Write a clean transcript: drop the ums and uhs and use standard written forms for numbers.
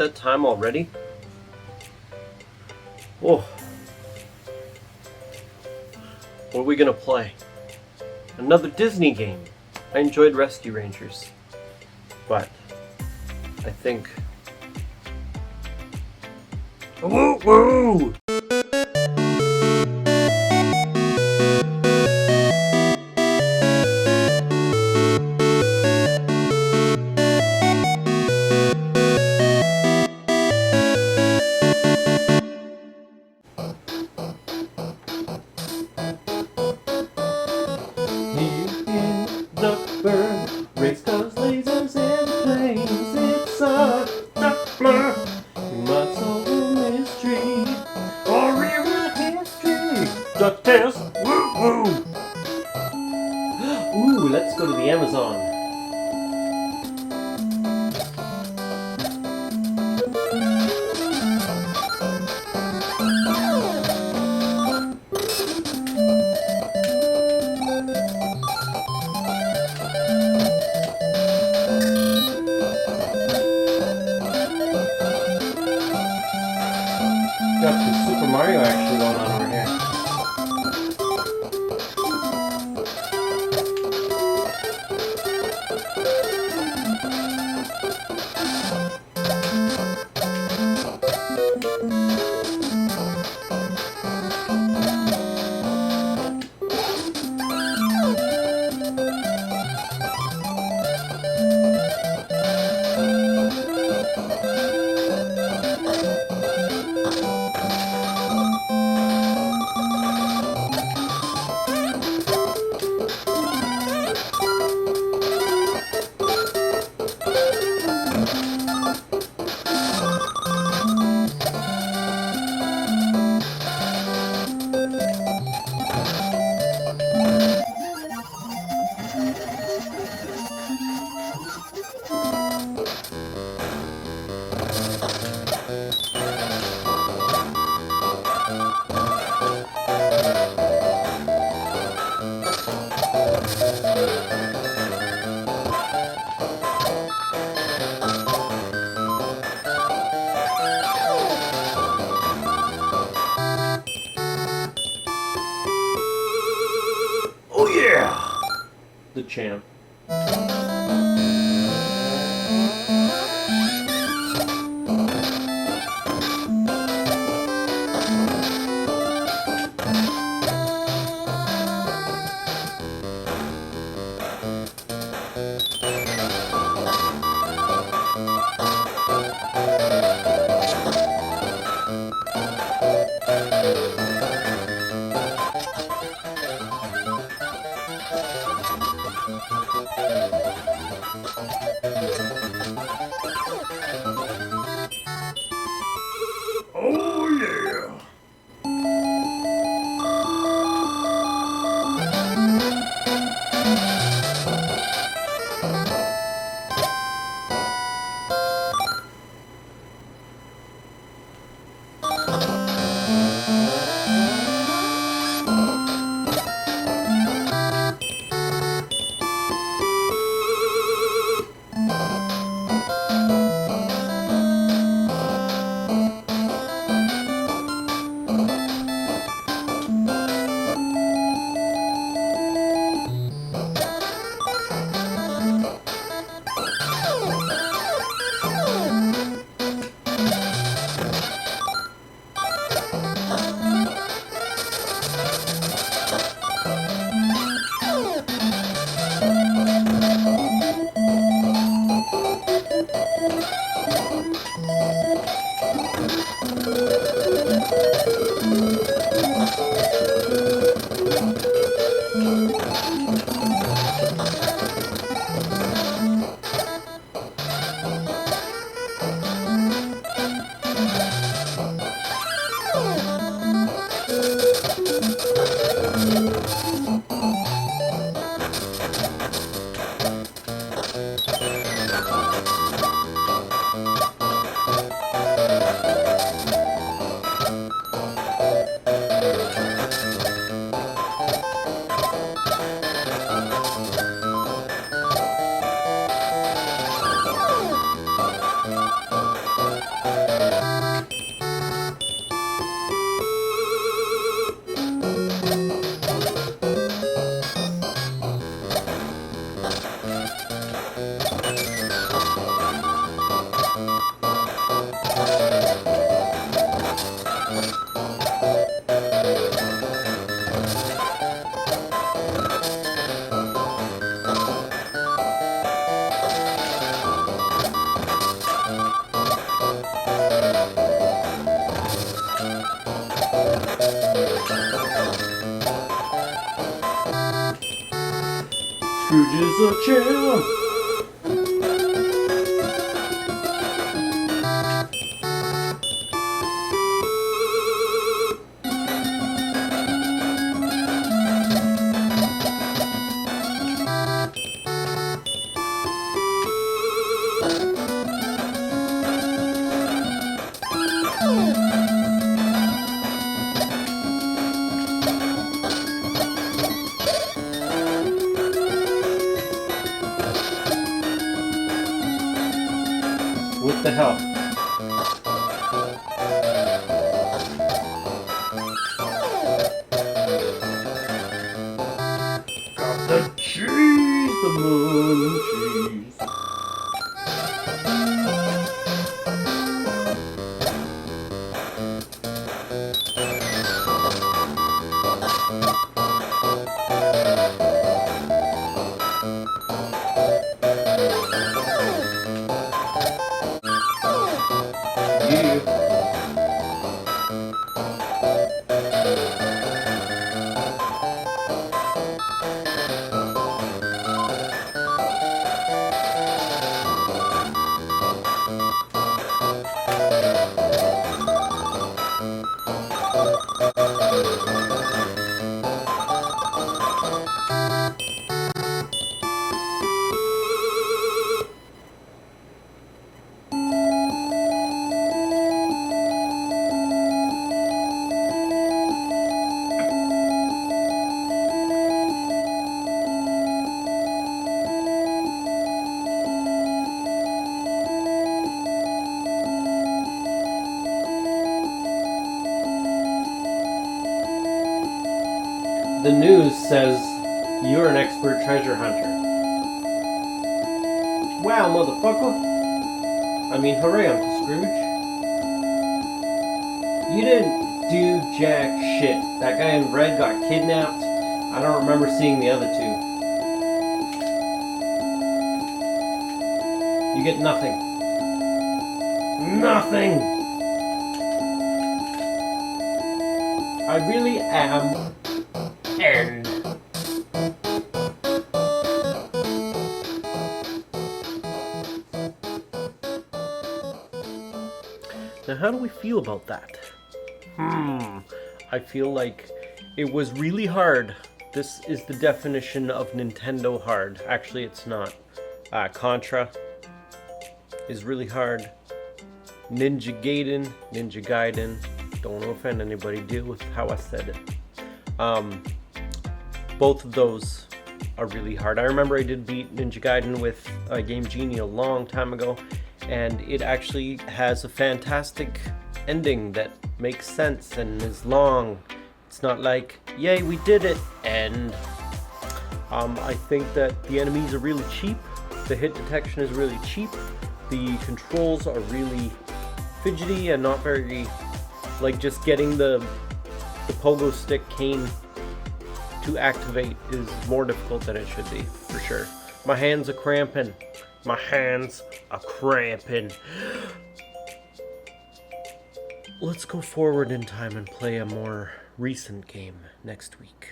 that time already? Oh. What are we gonna play? Another Disney game. I enjoyed Rescue Rangers. But I think... Woo woo! Duckburg, race cars, lasers, and planes. It's a Duckburg. You might solve a mystery or rewrite history. Duck test, woo woo! Ooh, let's go to the Amazon. Got some Super Mario action going on over here. Oh yeah! The champ. Oh yeah! Scrooge is a champ. What the hell? Got the cheese, the moon cheese. The news says you're an expert treasure hunter. Wow, motherfucker. I mean, hooray, Uncle Scrooge. You didn't do jack shit. That guy in red got kidnapped. I don't remember seeing the other two. You get nothing. Nothing! I really am. End. Now, how do we feel about that? I feel like it was really hard. This is the definition of Nintendo hard. Actually, it's not. Contra is really hard. Ninja Gaiden. Don't want to offend anybody. Deal with how I said it. Both of those are really hard. I remember I did beat Ninja Gaiden with Game Genie a long time ago, and it actually has a fantastic ending that makes sense and is long. It's not like, yay, we did it, and I think that the enemies are really cheap. The hit detection is really cheap. The controls are really fidgety and not very, like, just getting the pogo stick cane to activate is more difficult than it should be, for sure. My hands are cramping. My hands are cramping. Let's go forward in time and play a more recent game next week.